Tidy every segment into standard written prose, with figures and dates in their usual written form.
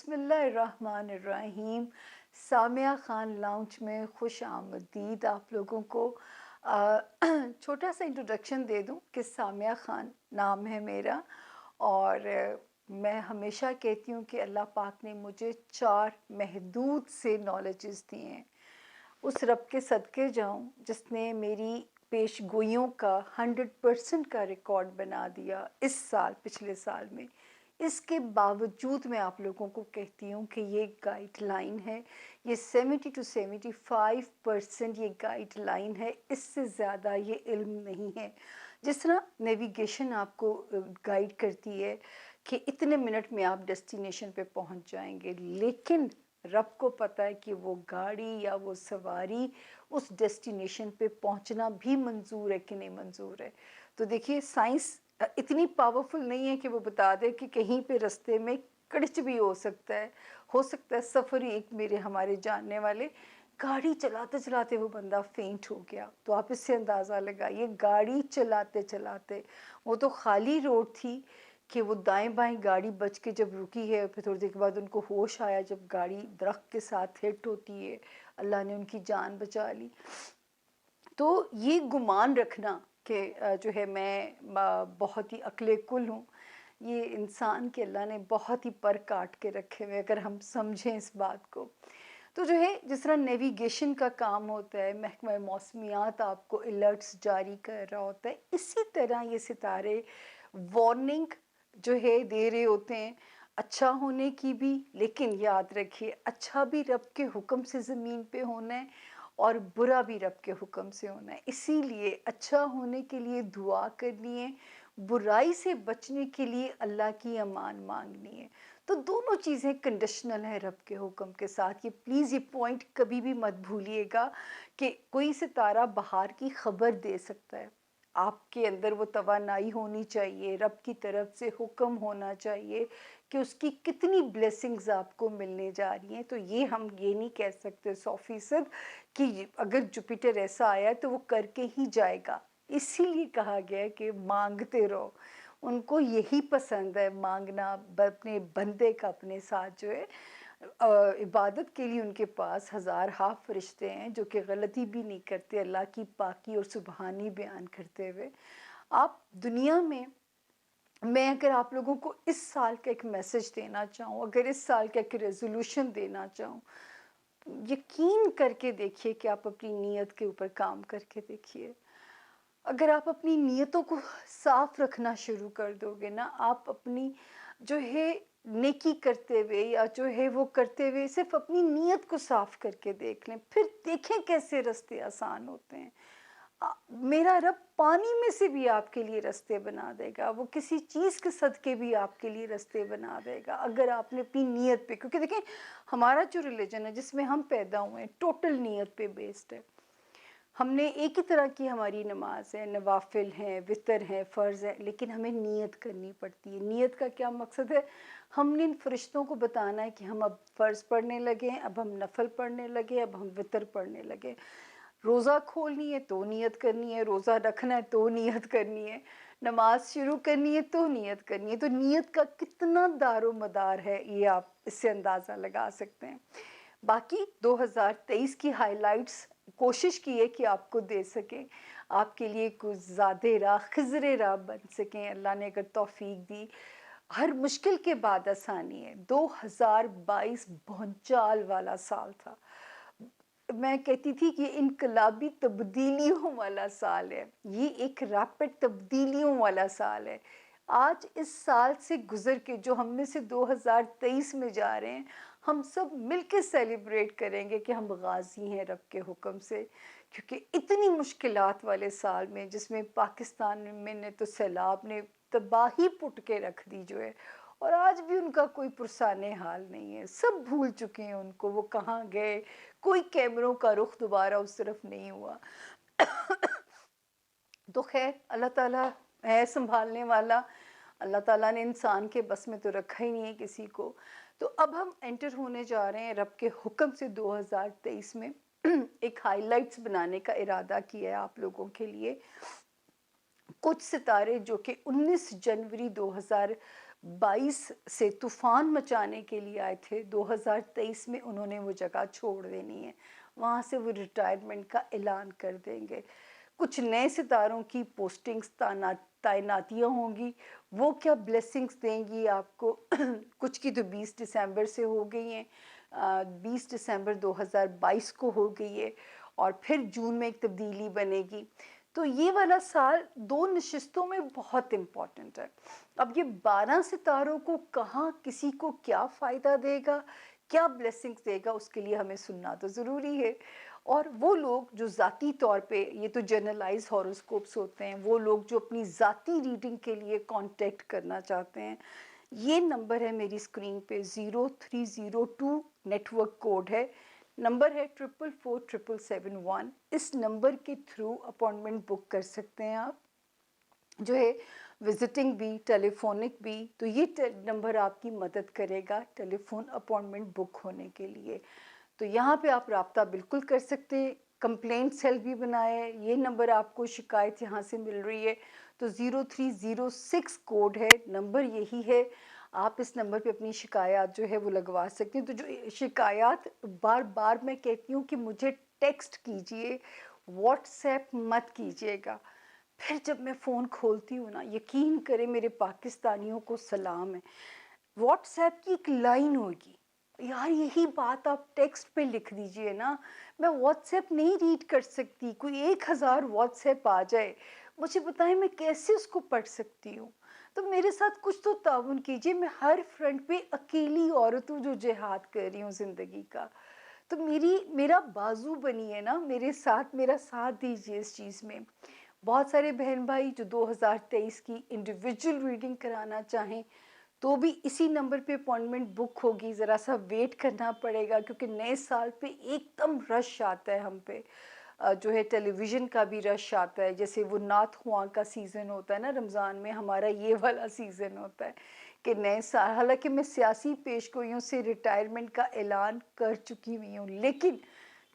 बिस्मिल्लाहिर्रहमानिर्रहीम। सामिया खान लाउंज में खुश आमदीद आप लोगों को। छोटा सा इंट्रोडक्शन दे दूं कि सामिया खान नाम है मेरा। और मैं हमेशा कहती हूँ कि अल्लाह पाक ने मुझे 4 महदूद से नॉलेजेस दिए हैं। उस रब के सदके जाऊँ जिसने मेरी पेशगोइयों का 100% का रिकॉर्ड बना दिया इस साल, पिछले साल में। इसके बावजूद मैं आप लोगों को कहती हूँ कि ये गाइडलाइन है, ये 70 to 75% ये गाइडलाइन है, इससे ज़्यादा ये इल्म नहीं है। जिस तरह नेविगेशन आपको गाइड करती है कि इतने मिनट में आप डेस्टिनेशन पे पहुंच जाएंगे, लेकिन रब को पता है कि वो गाड़ी या वो सवारी उस डेस्टिनेशन पे पहुंचना भी मंजूर है कि नहीं मंजूर है। तो देखिए, साइंस इतनी पावरफुल नहीं है कि वो बता दे कि कहीं पे रास्ते में कड़च भी हो सकता है। सफ़र ही एक मेरे हमारे जानने वाले गाड़ी चलाते चलाते वो बंदा फेंट हो गया। तो आप इससे अंदाज़ा लगाइए, गाड़ी चलाते चलाते, वो तो खाली रोड थी कि वो दाएं बाएं गाड़ी बच के जब रुकी है, फिर थोड़ी देर के बाद उनको होश आया जब गाड़ी दरख्त के साथ हिट होती है, अल्लाह ने उनकी जान बचा ली। तो ये गुमान रखना कि जो है मैं बहुत ही अक्ले कुल हूँ, ये इंसान के अल्लाह ने बहुत ही पर काट के रखे हुए, अगर हम समझें इस बात को। तो जो है, जिस तरह नेविगेशन का काम होता है, महकमा मौसमियात आपको अलर्ट्स जारी कर रहा होता है, इसी तरह ये सितारे वार्निंग जो है दे रहे होते हैं, अच्छा होने की भी। लेकिन याद रखिए, अच्छा भी रब के हुक्म से ज़मीन पे होना है और बुरा भी रब के हुक्म से होना है। इसीलिए अच्छा होने के लिए दुआ करनी है, बुराई से बचने के लिए अल्लाह की अमान मांगनी है। तो दोनों चीज़ें कंडीशनल है रब के हुक्म के साथ। ये प्लीज़ ये पॉइंट कभी भी मत भूलिएगा कि कोई सितारा बाहर की खबर दे सकता है, आपके अंदर वो तवानाई होनी चाहिए, रब की तरफ से हुक्म होना चाहिए कि उसकी कितनी ब्लेसिंग्स आपको मिलने जा रही हैं। तो ये हम ये नहीं कह सकते 100% कि अगर जुपिटर ऐसा आया है तो वो करके ही जाएगा। इसीलिए कहा गया है कि मांगते रहो। उनको यही पसंद है, मांगना, अपने बंदे का अपने साथ जो है। इबादत के लिए उनके पास हज़ार हाफ फरिश्ते हैं जो कि गलती भी नहीं करते, अल्लाह की पाकी और सुबहानी बयान करते हुए। आप दुनिया में, मैं अगर आप लोगों को इस साल का एक मैसेज देना चाहूँ, अगर इस साल का एक रेजोल्यूशन देना चाहूँ, यकीन करके देखिए कि आप अपनी नीयत के ऊपर काम करके देखिए। अगर आप अपनी नीयतों को साफ रखना शुरू कर दोगे ना, आप अपनी जो है नेकी करते हुए या जो है वो करते हुए सिर्फ अपनी नीयत को साफ करके देख लें, फिर देखें कैसे रास्ते आसान होते हैं। मेरा रब पानी में से भी आपके लिए रास्ते बना देगा, वो किसी चीज़ के सदके भी आपके लिए रास्ते बना देगा, अगर आपने अपनी नीयत पे। क्योंकि देखें, हमारा जो रिलीजन है जिसमें हम पैदा हुए हैं, टोटल नीयत पे बेस्ड है। हमने एक ही तरह की हमारी नमाज है, नवाफिल हैं, वितर हैं, फ़र्ज़ है, लेकिन हमें नीयत करनी पड़ती है। नीयत का क्या मकसद है? हमने इन फरिश्तों को बताना है कि हम अब फ़र्ज़ पढ़ने लगे हैं, अब हम नफल पढ़ने लगे, अब हम वितर पढ़ने लगे। रोज़ा खोलनी है तो नीयत करनी है, रोज़ा रखना है तो नीयत करनी है, नमाज शुरू करनी है तो नीयत करनी है। तो नीयत का कितना दारो मदार है, ये आप इससे अंदाज़ा लगा सकते हैं। बाकी 2023 की हाइलाइट्स कोशिश की है कि आपको दे सकें, आपके लिए कुछ ज़्यादा राह, खिज़रे राह बन सकें, अल्लाह ने अगर तौफीक दी। हर मुश्किल के बाद आसानी है। 2022 भौचाल वाला साल था। मैं कहती थी कि इनकलाबी तब्दीलियों वाला साल है, ये एक रैपिड तब्दीलियों वाला साल है। आज इस साल से गुजर के जो हम में से 2023 में जा रहे हैं, हम सब मिलके सेलिब्रेट करेंगे कि हम गाजी हैं रब के हुक्म से। क्योंकि इतनी मुश्किलात वाले साल में, जिसमें पाकिस्तान में ने तो सैलाब ने तबाही पुट के रख दी जो है, और आज भी उनका कोई पुरसाने हाल नहीं है, सब भूल चुके हैं उनको, वो कहाँ गए, कोई कैमरों का रुख दोबारा उस तरफ नहीं हुआ। तो खैर, अल्लाह ताला है संभालने वाला। अल्लाह ताला ने इंसान के बस में तो रखा ही नहीं है किसी को। तो अब हम एंटर होने जा रहे हैं रब के हुक्म से 2023 में। एक हाइलाइट्स बनाने का इरादा किया है आप लोगों के लिए। कुछ सितारे जो कि 19 जनवरी 22 से तूफान मचाने के लिए आए थे, 2023 में उन्होंने वो जगह छोड़ देनी है, वहाँ से वो रिटायरमेंट का ऐलान कर देंगे। कुछ नए सितारों की पोस्टिंग्स तैनातियाँ होंगी, वो क्या ब्लेसिंग्स देंगी आपको कुछ की तो 20 दिसंबर से हो गई हैं, 20 दिसंबर 2022 को हो गई है, और फिर जून में एक तब्दीली बनेगी। तो ये वाला साल 2 नशिस्तों में बहुत इम्पॉर्टेंट है। अब ये 12 सितारों को कहाँ किसी को क्या फ़ायदा देगा, क्या ब्लेसिंग्स देगा, उसके लिए हमें सुनना तो ज़रूरी है। और वो लोग जो ज़ाती तौर पे, ये तो जनरलाइज हॉरोस्कोप्स होते हैं, वो लोग जो अपनी ज़ाती रीडिंग के लिए कांटेक्ट करना चाहते हैं, ये नंबर है मेरी स्क्रीन पे, 0302 नेटवर्क कोड है, नंबर है 444771। इस नंबर के थ्रू अपॉइंटमेंट बुक कर सकते हैं आप, जो है विजिटिंग भी, टेलीफोनिक भी। तो ये नंबर आपकी मदद करेगा टेलीफोन अपॉइंटमेंट बुक होने के लिए। तो यहाँ पे आप राब्ता बिल्कुल कर सकते हैं। कंप्लेंट सेल भी बनाया है, ये नंबर आपको शिकायत यहाँ से मिल रही है तो 0306 कोड है, नंबर यही है। आप इस नंबर पे अपनी शिकायत जो है वो लगवा सकते हैं। तो जो शिकायत, बार बार मैं कहती हूँ कि मुझे टेक्स्ट कीजिए, व्हाट्सएप मत कीजिएगा। फिर जब मैं फ़ोन खोलती हूँ ना, यकीन करें मेरे पाकिस्तानियों को सलाम है, व्हाट्सएप की एक लाइन होगी, यार यही बात आप टेक्स्ट पे लिख दीजिए ना। मैं व्हाट्सएप नहीं रीड कर सकती, कोई 1000 व्हाट्सएप आ जाए, मुझे बताएं मैं कैसे उसको पढ़ सकती हूँ। तो मेरे साथ कुछ तो ताउन कीजिए, मैं हर फ्रंट पे अकेली औरत हूँ जो जिहाद कर रही हूँ ज़िंदगी का। तो मेरा बाजू बनिए ना, मेरे साथ, मेरा साथ दीजिए इस चीज़ में। बहुत सारे बहन भाई जो 2023 की इंडिविजुअल रीडिंग कराना चाहें, तो भी इसी नंबर पे अपॉइंटमेंट बुक होगी। ज़रा सा वेट करना पड़ेगा क्योंकि नए साल पे एकदम रश आता है हम पे। जो है टेलीविज़न का भी रश आता है, जैसे वो नात हुआ का सीज़न होता है ना रमज़ान में, हमारा ये वाला सीज़न होता है कि नए साल। हालांकि मैं सियासी पेशगोइयों से रिटायरमेंट का ऐलान कर चुकी हुई हूँ, लेकिन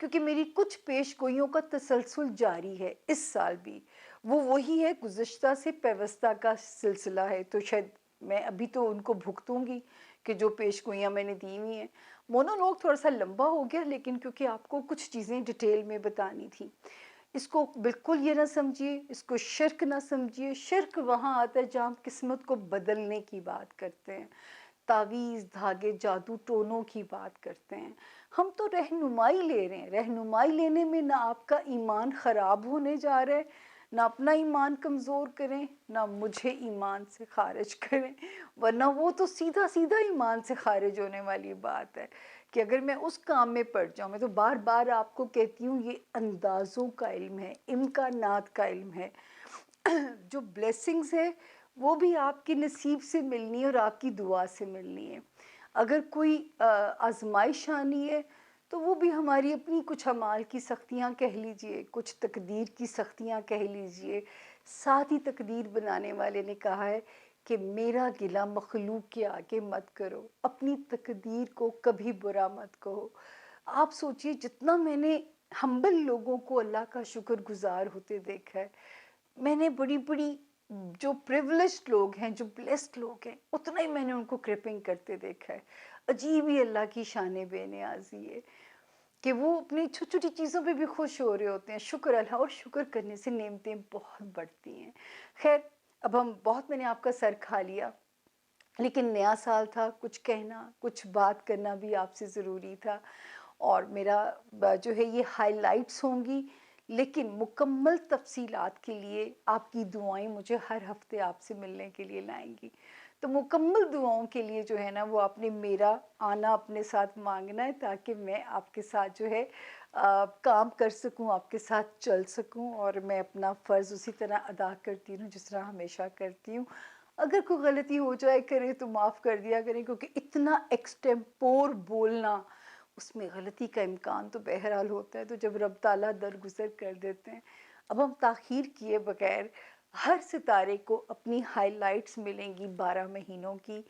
क्योंकि मेरी कुछ पेशगोइयों का तसलसल जारी है इस साल भी, वो वही है, गुज़श्ता से पेवस्ता का सिलसिला है, तो शायद मैं अभी तो उनको भुगतूंगी कि जो पेशगोइयाँ मैंने दी हुई हैं। मोनोलॉग थोड़ा सा लंबा हो गया, लेकिन क्योंकि आपको कुछ चीज़ें डिटेल में बतानी थी। इसको बिल्कुल ये ना समझिए, इसको शिर्क ना समझिए। शिर्क वहाँ आता है जहाँ हम किस्मत को बदलने की बात करते हैं, तावीज़, धागे, जादू टोनों की बात करते हैं। हम तो रहनुमाई ले रहे हैं। रहनुमाई लेने में ना आपका ईमान ख़राब होने जा रहा है, ना अपना ईमान कमज़ोर करें, ना मुझे ईमान से खारिज करें, वरना वो तो सीधा सीधा ईमान से खारिज होने वाली बात है कि अगर मैं उस काम में पड़ जाऊँ। मैं तो बार बार आपको कहती हूँ, ये अंदाज़ों का इल्म है, इम्कानात का इल्म है। जो ब्लेसिंग्स है वो भी आपकी नसीब से मिलनी है और आपकी दुआ से मिलनी है। अगर कोई आजमाइश आनी है तो वो भी हमारी अपनी कुछ अमाल की सख्तियाँ कह लीजिए, कुछ तकदीर की सख्तियाँ कह लीजिए। साथ ही तकदीर बनाने वाले ने कहा है कि मेरा गिला मखलूक के आगे मत करो, अपनी तकदीर को कभी बुरा मत कहो। आप सोचिए, जितना मैंने हम्बल लोगों को अल्लाह का शुक्रगुजार होते देखा है, मैंने बड़ी बड़ी जो प्रिविलेज्ड लोग हैं, जो ब्लेस्ड लोग हैं, उतना ही मैंने उनको क्रिपिंग करते देखा है। अजीब ही अल्लाह की शान बेनियाजी है कि वो अपनी छोटी छोटी चीज़ों पे भी खुश हो रहे होते हैं। शुक्र अल्लाह, और शुक्र करने से नेमतें बहुत बढ़ती हैं। खैर, अब हम बहुत, मैंने आपका सर खा लिया, लेकिन नया साल था, कुछ कहना, कुछ बात करना भी आपसे ज़रूरी था। और मेरा जो है ये हाइलाइट्स होंगी, लेकिन मुकम्मल तफसीलात के लिए आपकी दुआएं मुझे हर हफ्ते आपसे मिलने के लिए लाएंगी। तो मुकम्मल दुआओं के लिए जो है ना, वो आपने मेरा आना अपने साथ मांगना है, ताकि मैं आपके साथ जो है काम कर सकूं, आपके साथ चल सकूं, और मैं अपना फ़र्ज़ उसी तरह अदा करती रहूं जिस तरह हमेशा करती हूं। अगर कोई गलती हो जाए करे तो माफ़ कर दिया करें, क्योंकि इतना एक्सटेम्पोर बोलना, उसमें गलती का इम्कान तो बहरहाल होता है। तो जब रब ताला दरगुजर कर देते हैं, अब हम ताख़ीर किए बगैर, हर सितारे को अपनी हाइलाइट्स मिलेंगी 12 महीनों की।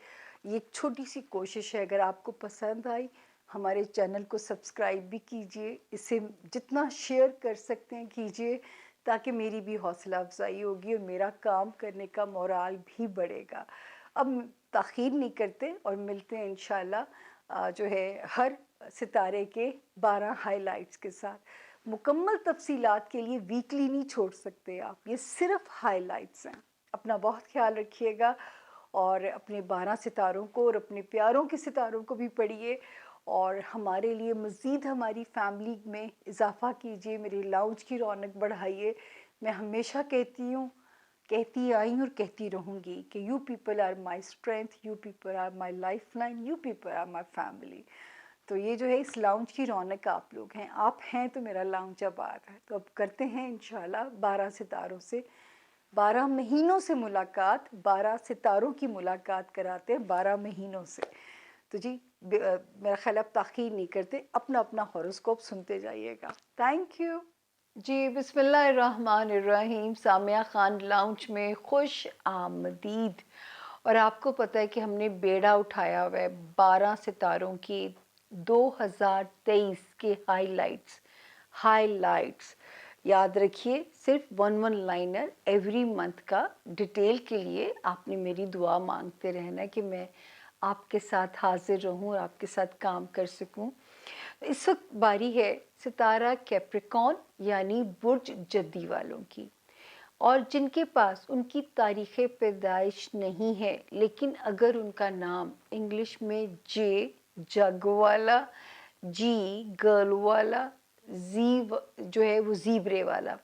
ये छोटी सी कोशिश है, अगर आपको पसंद आई, हमारे चैनल को सब्सक्राइब भी कीजिए, इसे जितना शेयर कर सकते हैं कीजिए, ताकि मेरी भी हौसला अफजाई होगी और मेरा काम करने का मोराल भी बढ़ेगा। अब ताख़ीर नहीं करते और मिलते हैं इंशाल्लाह जो है हर सितारे के 12 हाइलाइट्स के साथ। मुकम्मल तफ़सीलात के लिए वीकली नहीं छोड़ सकते आप, ये सिर्फ़ हाइलाइट्स हैं। अपना बहुत ख़्याल रखिएगा और अपने 12 सितारों को और अपने प्यारों के सितारों को भी पढ़िए और हमारे लिए मज़ीद हमारी फैमिली में इजाफ़ा कीजिए, मेरी लाउंज की रौनक बढ़ाइए। मैं हमेशा कहती आई और कहती रहूँगी कि you people are my strength, you people are my lifeline, you people are my family. तो ये जो है इस लाउंज की रौनक आप लोग हैं, आप हैं तो मेरा लाउंज आबाद है। तो अब करते हैं इंशाल्लाह 12 सितारों से 12 महीनों से मुलाकात, 12 सितारों की मुलाकात कराते हैं 12 महीनों से। तो जी मेरा ख्याल आप ताख़ीर नहीं करते, अपना अपना हॉरोस्कोप सुनते जाइएगा। थैंक यू जी। बिस्मिल्लाहिर्रहमानिर्रहीम। सामिया खान लाउंज में खुश आमदीद। और आपको पता है कि हमने बेड़ा उठाया हुआ है 12 सितारों की 2023 के हाइलाइट्स याद रखिए, सिर्फ वन लाइनर एवरी मंथ का। डिटेल के लिए आपने मेरी दुआ मांगते रहना है कि मैं आपके साथ हाजिर रहूं और आपके साथ काम कर सकूं। इस वक्त बारी है सितारा कैप्रिकॉर्न यानी बुर्ज जद्दी वालों की, और जिनके पास उनकी तारीख़ पैदाइश नहीं है लेकिन अगर उनका नाम इंग्लिश में जे जग वाला, जी गर्ल वाला, जी जो है वो ज़ीब्रे वाला,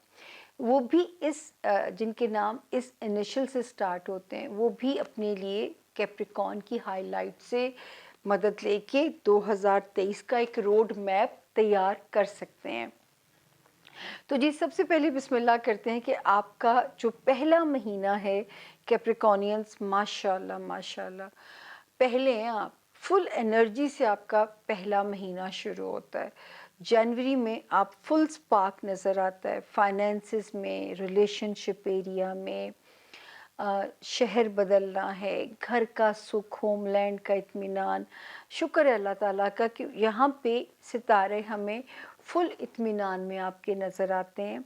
वो भी जिनके नाम इस इनिशियल से स्टार्ट होते हैं, वो भी अपने लिए कैप्रिकॉर्न की हाइलाइट से मदद लेके 2023 का एक रोड मैप तैयार कर सकते हैं। तो जी सबसे पहले बिस्मिल्लाह करते हैं कि आपका जो पहला महीना है कैप्रिकॉर्नियंस, माशाल्लाह माशाल्लाह पहले हैं आप, फुल एनर्जी से आपका पहला महीना शुरू होता है। जनवरी में आप फुल स्पार्क नज़र आता है, फाइनेंसिस में, रिलेशनशिप एरिया में, शहर बदलना है, घर का सुख, होमलैंड का इत्मीनान। शुक्र है अल्लाह ताला का कि यहाँ पे सितारे हमें फुल इत्मीनान में आपके नज़र आते हैं।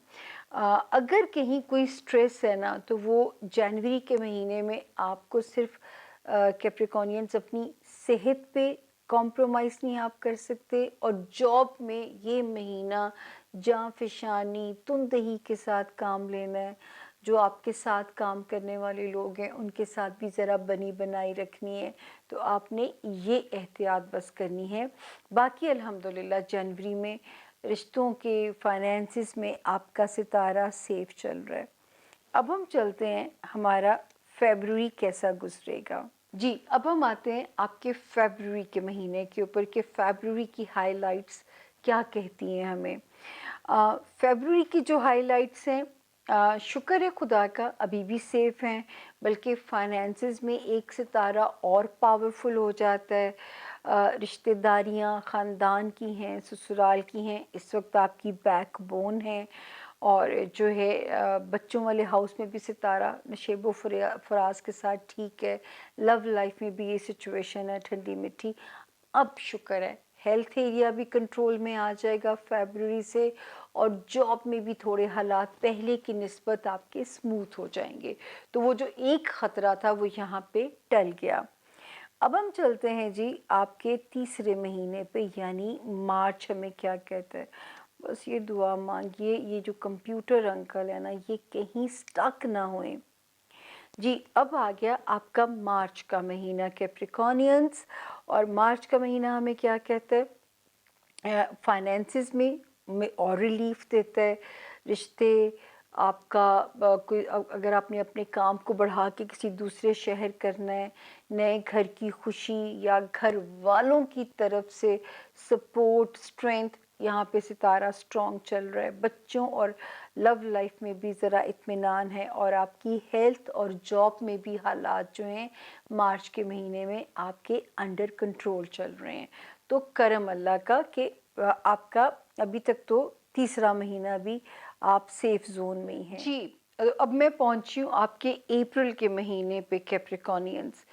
अगर कहीं कोई स्ट्रेस है ना, तो वो जनवरी के महीने में आपको सिर्फ कैप्रिकॉर्नियंस अपनी सेहत पे कॉम्प्रोमाइज़ नहीं आप कर सकते, और जॉब में ये महीना जाँ फिशानी तुनदही के साथ काम लेना है। जो आपके साथ काम करने वाले लोग हैं उनके साथ भी ज़रा बनी बनाई रखनी है, तो आपने ये एहतियात बस करनी है। बाकी अल्हम्दुलिल्लाह जनवरी में रिश्तों के, फाइनेंसिस में आपका सितारा सेफ चल रहा है। अब हम चलते हैं हमारा फरवरी कैसा गुजरेगा। जी अब हम आते हैं आपके फरवरी के महीने के ऊपर कि फरवरी की हाइलाइट्स क्या कहती हैं हमें। फरवरी की जो हाइलाइट्स हैं, शुक्र है खुदा का अभी भी सेफ हैं, बल्कि फाइनेंसिस में एक सितारा और पावरफुल हो जाता है। रिश्तेदारियां ख़ानदान की हैं, ससुराल की हैं, इस वक्त आपकी बैकबोन है। और जो है बच्चों वाले हाउस में भी सितारा नशेबो फराज के साथ ठीक है। लव लाइफ में भी ये सिचुएशन है ठंडी मिठी। अब शुक्र है हेल्थ एरिया भी कंट्रोल में आ जाएगा फरवरी से, और जॉब में भी थोड़े हालात पहले की निस्बत आपके स्मूथ हो जाएंगे। तो वो जो एक ख़तरा था वो यहाँ पे टल गया। अब हम चलते हैं जी आपके तीसरे महीने पे यानी मार्च हमें क्या कहता है। बस ये दुआ मांगिए ये जो कंप्यूटर अंकल है ना, ये कहीं स्टक ना होए। जी अब आ गया आपका मार्च का महीना कैप्रिकॉर्नियंस, और मार्च का महीना हमें क्या कहता है, फाइनेंसिस में और रिलीफ देता है। रिश्ते आपका कोई अगर आपने अपने काम को बढ़ा के किसी दूसरे शहर करना है, नए घर की खुशी या घर वालों की तरफ से सपोर्ट, स्ट्रेंथ, यहाँ पे सितारा स्ट्रॉन्ग चल रहा है। बच्चों और लव लाइफ में भी ज़रा इत्मीनान है, और आपकी हेल्थ और जॉब में भी हालात जो हैं मार्च के महीने में आपके अंडर कंट्रोल चल रहे हैं। तो करम अल्लाह का कि आपका अभी तक तो तीसरा महीना भी आप सेफ जोन में ही हैं। जी अब मैं पहुंची हूँ आपके अप्रैल के महीने पे कैप्रिकॉर्नियंस।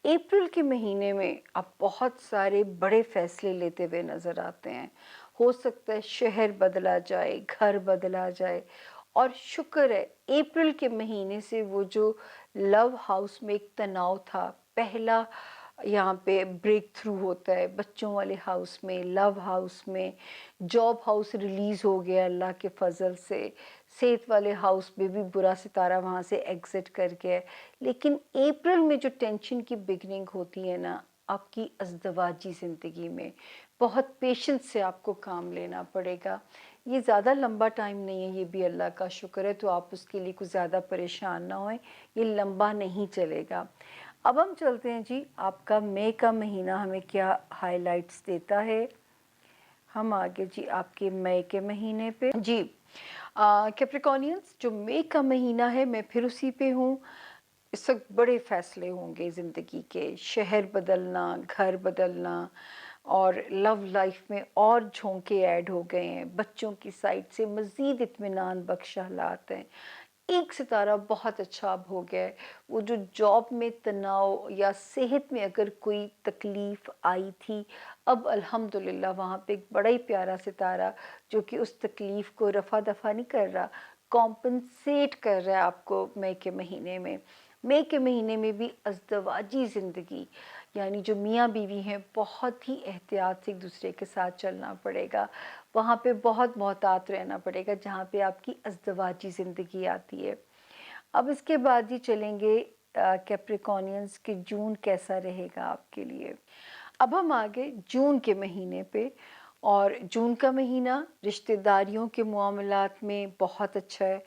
अप्रैल के महीने में आप बहुत सारे बड़े फैसले लेते हुए नज़र आते हैं। हो सकता है शहर बदला जाए, घर बदला जाए, और शुक्र है अप्रैल के महीने से वो जो लव हाउस में एक तनाव था, पहला यहाँ पे ब्रेक थ्रू होता है बच्चों वाले हाउस में, लव हाउस में, जॉब हाउस रिलीज़ हो गया अल्लाह के फजल से, सेहत वाले हाउस में भी बुरा सितारा वहाँ से एग्जिट कर गया। लेकिन अप्रैल में जो टेंशन की बिगनिंग होती है ना आपकी अज़दवाजी ज़िंदगी में, बहुत पेशेंस से आपको काम लेना पड़ेगा। ये ज़्यादा लंबा टाइम नहीं है, ये भी अल्लाह का शुक्र है, तो आप उसके लिए कुछ ज़्यादा परेशान ना होएं, ये लंबा नहीं चलेगा। अब हम चलते हैं जी, आपका मई का महीना हमें क्या हाइलाइट्स देता है। हम आगे जी आपके मई के महीने पे जी। कैप्रिकॉनियंस, जो मई का महीना है मैं फिर उसी पे हूँ। इस वक्त बड़े फैसले होंगे ज़िंदगी के, शहर बदलना, घर बदलना, और लव लाइफ में और झोंके ऐड हो गए हैं, बच्चों की साइड से मज़ीद इत्मीनान बख्श हालात हैं। एक सितारा बहुत अच्छा अब हो गया है। वो जो जॉब में तनाव या सेहत में अगर कोई तकलीफ़ आई थी, अब अल्हम्दुलिल्लाह वहाँ पे एक बड़ा ही प्यारा सितारा जो कि उस तकलीफ़ को रफ़ा दफ़ा नहीं कर रहा, कॉम्पनसेट कर रहा है आपको मई के महीने में। मई के महीने में भी अज़दवाजी ज़िंदगी, यानी जो मियाँ बीवी हैं, बहुत ही एहतियात से एक दूसरे के साथ चलना पड़ेगा। वहाँ पे बहुत मोहतात रहना पड़ेगा जहाँ पे आपकी अज़दवाजी ज़िंदगी आती है। अब इसके बाद ही चलेंगे कैप्रिकॉनियंस कि जून कैसा रहेगा आपके लिए। अब हम आगे जून के महीने पे, और जून का महीना रिश्तेदारियों के मामलात में बहुत अच्छा है।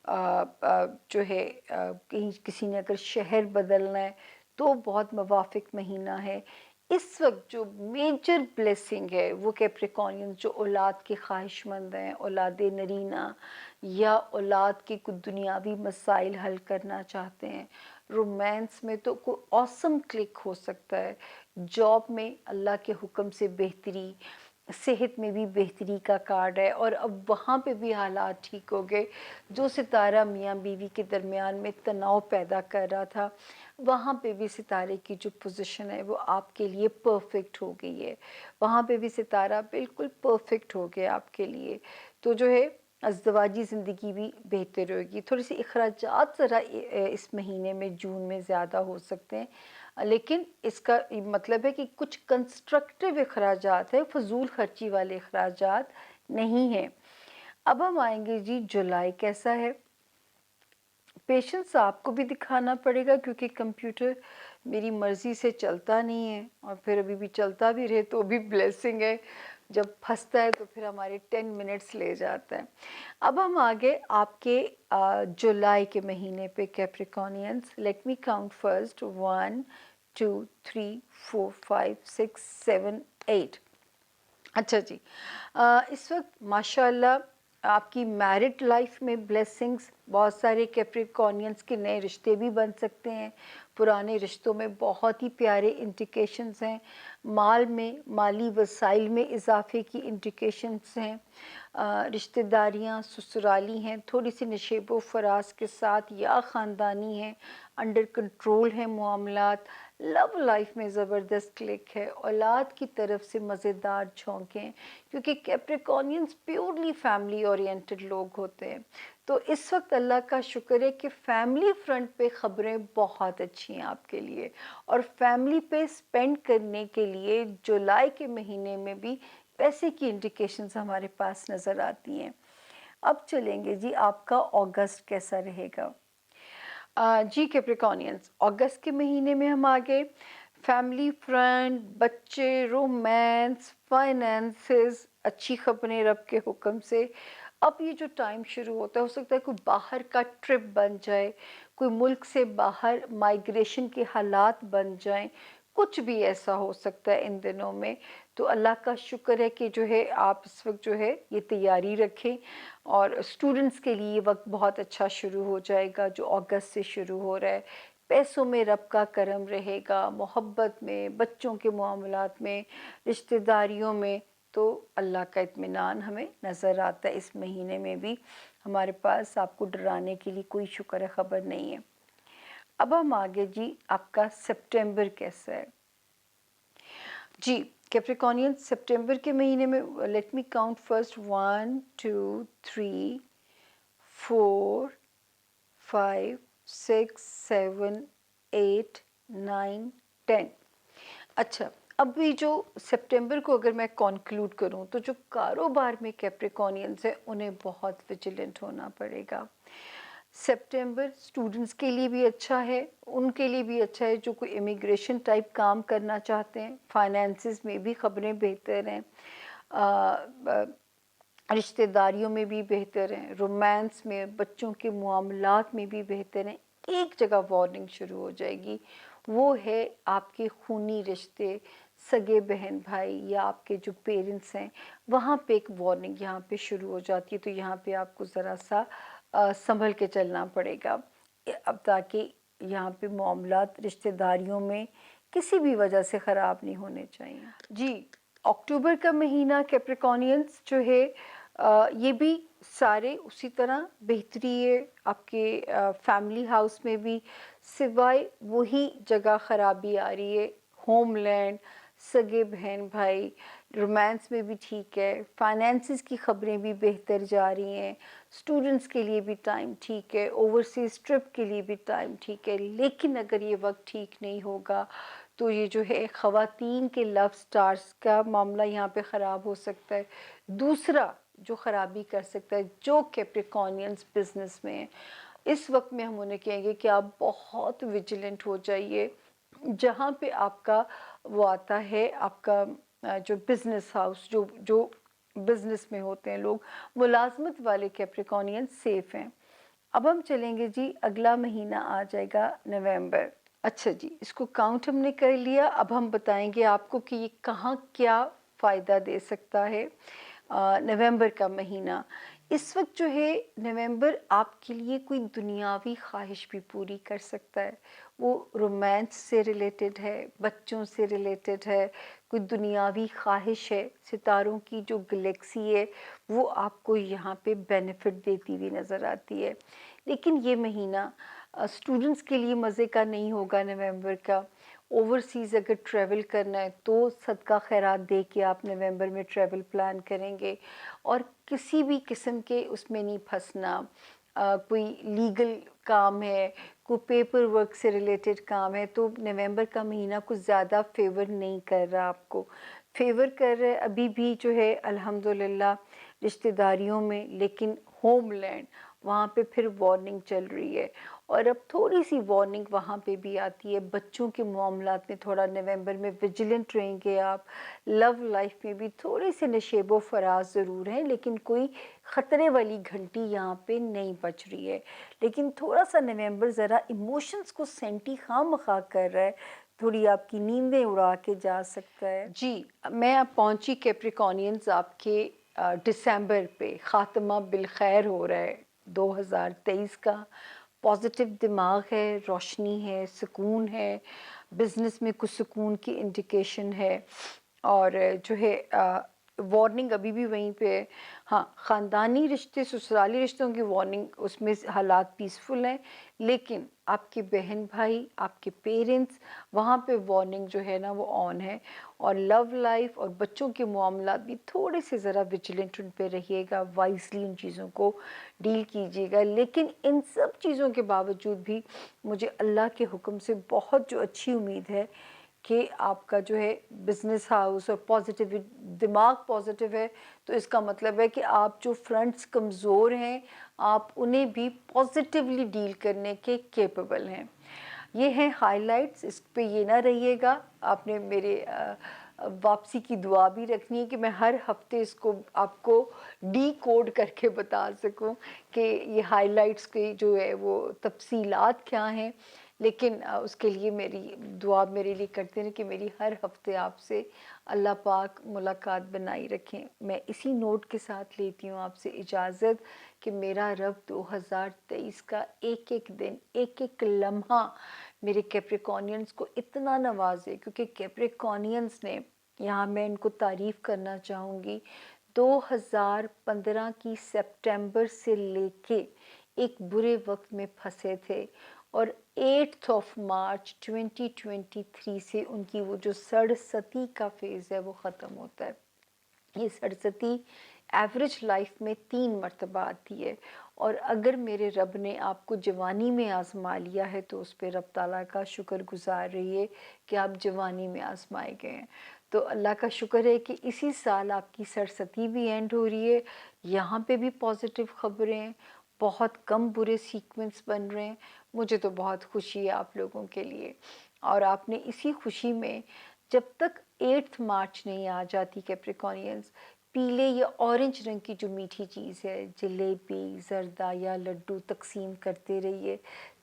जो है कहीं किसी ने अगर शहर बदलना है तो बहुत मुवाफ़िक महीना है। इस वक्त जो मेजर ब्लेसिंग है वो कैप्रिकॉनियंस जो औलाद के ख्वाहिशमंद हैं, औलाद नरीना या औलाद के कुछ दुनियावी मसाइल हल करना चाहते हैं, रोमांस में तो कोई ऑसम क्लिक हो सकता है, जॉब में अल्लाह के हुक्म से बेहतरी, सेहत में भी बेहतरी का कार्ड है, और अब वहाँ पे भी हालात ठीक हो गए। जो सितारा मियाँ बीवी के दरमियान में तनाव पैदा कर रहा था, वहाँ पे भी सितारे की जो पोजीशन है वो आपके लिए परफेक्ट हो गई है। वहाँ पे भी सितारा बिल्कुल परफेक्ट हो गया आपके लिए। तो जो है अज़दवाजी ज़िंदगी भी बेहतर होगी। थोड़ी सी अखराजात ज़रा इस महीने में जून में ज़्यादा हो सकते हैं, लेकिन इसका मतलब है कि कुछ कंस्ट्रक्टिव अखराजात है, फजूल खर्ची वाले अखराजात नहीं हैं। अब हम आएंगे जी जुलाई कैसा है। पेशेंस आपको भी दिखाना पड़ेगा क्योंकि कंप्यूटर मेरी मर्ज़ी से चलता नहीं है, और फिर अभी भी चलता भी रहे तो भी ब्लेसिंग है, जब फंसता है तो फिर हमारे 10 मिनट्स ले जाता है। अब हम आगे आपके जुलाई के महीने पे Capricornians, let me count first, 1 2 3 4 5 6 7 8। अच्छा जी, इस वक्त माशाल्लाह आपकी मैरिड लाइफ में ब्लेसिंग्स बहुत सारे, कैप्रिकॉनियंस के नए रिश्ते भी बन सकते हैं, पुराने रिश्तों में बहुत ही प्यारे इंडिकेशंस हैं, माल में माली वसाइल में इजाफे की इंडिकेशंस हैं, रिश्तेदारियां ससुराली हैं, थोड़ी सी नशेब व फराज के साथ या ख़ानदानी हैं, अंडर कंट्रोल हैं मामलात, लव लाइफ में ज़बरदस्त क्लिक है, औलाद की तरफ से मज़ेदार झोंकें, क्योंकि कैप्रिकॉनियंस प्योरली फैमिली ओरिएंटेड लोग होते हैं। तो इस वक्त अल्लाह का शुक्र है कि फैमिली फ्रंट पे ख़बरें बहुत अच्छी हैं आपके लिए, और फैमिली पे स्पेंड करने के लिए जुलाई के महीने में भी पैसे की इंडिकेशंस हमारे पास नज़र आती हैं। अब चलेंगे जी आपका अगस्त कैसा रहेगा। जी कैप्रिकॉनियंस, अगस्त के महीने में हम आगे फैमिली फ्रंट, बच्चे, रोमांस, फाइनेंसेस, अच्छी खबरें रब के हुक्म से। अब ये जो टाइम शुरू होता है, हो सकता है कोई बाहर का ट्रिप बन जाए, कोई मुल्क से बाहर माइग्रेशन के हालात बन जाएं, कुछ भी ऐसा हो सकता है इन दिनों में। तो अल्लाह का शुक्र है कि जो है आप इस वक्त जो है ये तैयारी रखें, और स्टूडेंट्स के लिए वक्त बहुत अच्छा शुरू हो जाएगा जो अगस्त से शुरू हो रहा है। पैसों में रब का करम रहेगा, मोहब्बत में, बच्चों के मामलात में, रिश्तेदारियों में, तो अल्लाह का इत्मीनान हमें नज़र आता है। इस महीने में भी हमारे पास आपको डराने के लिए कोई शुक्र खबर नहीं है। अब हम आगे जी आपका सितंबर कैसा है। जी कैप्रिकॉनियन, सितंबर के महीने में लेट मी काउंट फर्स्ट, 1 2 3 4 5 6 7 8 9, 10. अच्छा, अब भी जो सितंबर को अगर मैं कॉन्क्लूड करूं तो जो कारोबार में कैप्रिकॉनियंस है उन्हें बहुत विजिलेंट होना पड़ेगा। सितंबर स्टूडेंट्स के लिए भी अच्छा है, उनके लिए भी अच्छा है जो कोई इमिग्रेशन टाइप काम करना चाहते हैं। फाइनेंसिस में भी खबरें बेहतर हैं, रिश्तेदारियों में भी बेहतर हैं, रोमांस में, बच्चों के मामलात में भी बेहतर हैं। एक जगह वार्निंग शुरू हो जाएगी, वो है आपके खूनी रिश्ते, सगे बहन भाई या आपके जो पेरेंट्स हैं, वहाँ पे एक वार्निंग यहाँ पे शुरू हो जाती है। तो यहाँ पे आपको ज़रा सा संभल के चलना पड़ेगा, अब ताकि यहाँ पे मामलात रिश्तेदारियों में किसी भी वजह से ख़राब नहीं होने चाहिए। जी, अक्टूबर का महीना कैप्रिकॉनियंस जो है ये भी सारे उसी तरह बेहतरी है आपके फैमिली हाउस में भी, सिवाय वही जगह ख़राबी आ रही है, होमलैंड, सगे बहन भाई, रोमांस में भी ठीक है, फाइनेंसिस की खबरें भी बेहतर जा रही हैं, स्टूडेंट्स के लिए भी टाइम ठीक है, ओवरसीज़ ट्रिप के लिए भी टाइम ठीक है। लेकिन अगर ये वक्त ठीक नहीं होगा तो ये जो है ख़वातीन के लव स्टार्स का मामला यहाँ पे ख़राब हो सकता है। दूसरा जो ख़राबी कर सकता है, जो कैप्रिकॉनियंस बिजनेस में है, इस वक्त में हम उन्हें कहेंगे कि आप बहुत विजिलेंट हो जाइए। जहाँ पे आपका वो आता है, आपका जो बिजनेस हाउस, जो जो बिजनेस में होते हैं लोग, मुलाजमत वाले कैप्रिकॉनियंस सेफ हैं। अब हम चलेंगे जी, अगला महीना आ जाएगा नवंबर। अच्छा जी, इसको काउंट हमने कर लिया। अब हम बताएंगे आपको कि ये कहाँ क्या फ़ायदा दे सकता है। नवंबर का महीना, इस वक्त जो है नवंबर आपके लिए कोई दुनियावी ख्वाहिश भी पूरी कर सकता है। वो रोमांस से रिलेटेड है, बच्चों से रिलेटेड है, कोई दुनियावी ख्वाहिश है, सितारों की जो गैलेक्सी है वो आपको यहाँ पे बेनिफिट देती हुई नज़र आती है। लेकिन ये महीना स्टूडेंट्स के लिए मज़े का नहीं होगा नवंबर का। ओवरसीज़ अगर ट्रैवल करना है तो सदका खैरात दे के आप नवंबर में ट्रैवल प्लान करेंगे, और किसी भी किस्म के उसमें नहीं फंसना। कोई लीगल काम है, कोई पेपर वर्क से रिलेटेड काम है, तो नवंबर का महीना कुछ ज़्यादा फेवर नहीं कर रहा आपको। फेवर कर रहा है अभी भी जो है अल्हम्दुलिल्लाह रिश्तेदारियों में, लेकिन होमलैंड वहाँ पे फिर वार्निंग चल रही है। और अब थोड़ी सी वार्निंग वहाँ पे भी आती है, बच्चों के मामलात में थोड़ा नवंबर में विजिलेंट रहेंगे आप। लव लाइफ में भी थोड़े से नशेबो फराज ज़रूर हैं, लेकिन कोई ख़तरे वाली घंटी यहाँ पे नहीं बज रही है। लेकिन थोड़ा सा नवंबर ज़रा इमोशंस को सेंटी खामखा कर रहा है, थोड़ी आपकी नींदें उड़ा के जा सकता है। जी, मैं अब पहुँची कैप्रिकॉनियंस आपके दिसंबर पे। ख़ात्मा बिल खैर हो रहा है 2023 का। पॉजिटिव दिमाग है, रोशनी है, सुकून है, बिजनेस में कुछ सुकून की इंडिकेशन है। और जो है वार्निंग अभी भी वहीं पे है। हाँ, ख़ानदानी रिश्ते, ससुराली रिश्तों की वार्निंग, उसमें हालात पीसफुल हैं, लेकिन आपके बहन भाई, आपके पेरेंट्स, वहाँ पे वार्निंग जो है ना वो ऑन है। और लव लाइफ और बच्चों के मामला भी थोड़े से ज़रा विजिलेंट उन पे रहिएगा, वाइजली उन चीज़ों को डील कीजिएगा। लेकिन इन सब चीज़ों के बावजूद भी मुझे अल्लाह के हुक्म से बहुत जो अच्छी उम्मीद है कि आपका जो है बिजनेस हाउस और पॉजिटिव दिमाग पॉजिटिव है, तो इसका मतलब है कि आप जो फ्रंट्स कमज़ोर हैं आप उन्हें भी पॉजिटिवली डील करने के कैपेबल हैं। ये हैं हाइलाइट्स, इस पे ये ना रहिएगा। आपने मेरे वापसी की दुआ भी रखनी है कि मैं हर हफ्ते इसको आपको डी कोड करके बता सकूं कि ये हाइलाइट्स की जो है वो तफसीलात क्या हैं। लेकिन उसके लिए मेरी दुआ मेरे लिए करते हैं कि मेरी हर हफ्ते आपसे अल्लाह पाक मुलाकात बनाई रखें। मैं इसी नोट के साथ लेती हूँ आपसे इजाज़त कि मेरा रब 2023 का एक एक दिन, एक एक लम्हा मेरे कैप्रिकॉनियंस को इतना नवाजे, क्योंकि कैप्रिकॉनियंस ने, यहाँ मैं इनको तारीफ़ करना चाहूँगी, 2015 की सितंबर से लेके एक बुरे वक्त में फंसे थे, और 8 मार्च 2023 से उनकी वो जो सड़सती का फेज़ है वो ख़त्म होता है। ये सड़सती ایوریج لائف میں 3 مرتبہ آتی ہے، اور اگر میرے رب نے آپ کو جوانی میں آزما لیا ہے تو اس پہ رب تعالیٰ کا شکر گزار رہیے کہ آپ جوانی میں آزمائے گئے ہیں۔ تو اللہ کا شکر ہے کہ اسی سال آپ کی سرستی بھی اینڈ ہو رہی ہے، یہاں پہ بھی پازیٹیو خبریں ہیں، بہت کم برے سیکوینس بن رہے ہیں۔ مجھے تو بہت خوشی ہے آپ لوگوں کے لیے، اور آپ نے اسی خوشی میں جب تک 8 مارچ نہیں آ جاتی کیپریکونینز، پیلے یا اورنج رنگ کی جو میٹھی چیز ہے، جلیبی، زردہ یا لڈو تقسیم کرتے رہیے،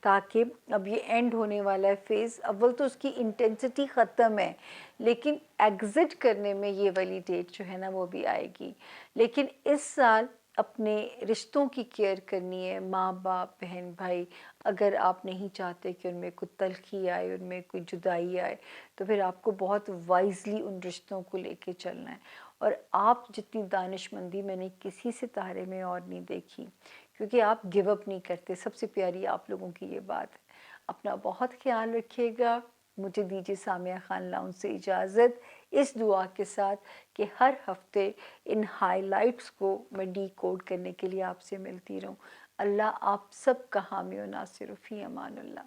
تاکہ اب یہ اینڈ ہونے والا ہے فیز، اول تو اس کی انٹینسٹی ختم ہے، لیکن ایگزٹ کرنے میں یہ والی ڈیٹ جو ہے نا وہ بھی آئے گی۔ لیکن اس سال اپنے رشتوں کی کیئر کرنی ہے، ماں باپ، بہن بھائی، اگر آپ نہیں چاہتے کہ ان میں کوئی تلخی آئے، ان میں کوئی جدائی آئے، تو پھر آپ کو بہت وائزلی ان رشتوں کو لے کے چلنا ہے۔ اور آپ جتنی دانش مندی میں نے کسی ستارے میں اور نہیں دیکھی، کیونکہ آپ گیو اپ نہیں کرتے، سب سے پیاری آپ لوگوں کی یہ بات ہے۔ اپنا بہت خیال رکھیے گا۔ مجھے دیجیے سامیہ خان لاؤنج سے اجازت، اس دعا کے ساتھ کہ ہر ہفتے ان ہائی لائٹس کو میں ڈی کوڈ کرنے کے لیے آپ سے ملتی رہوں۔ اللہ آپ سب کا حامی و ناصر، فی امان اللہ۔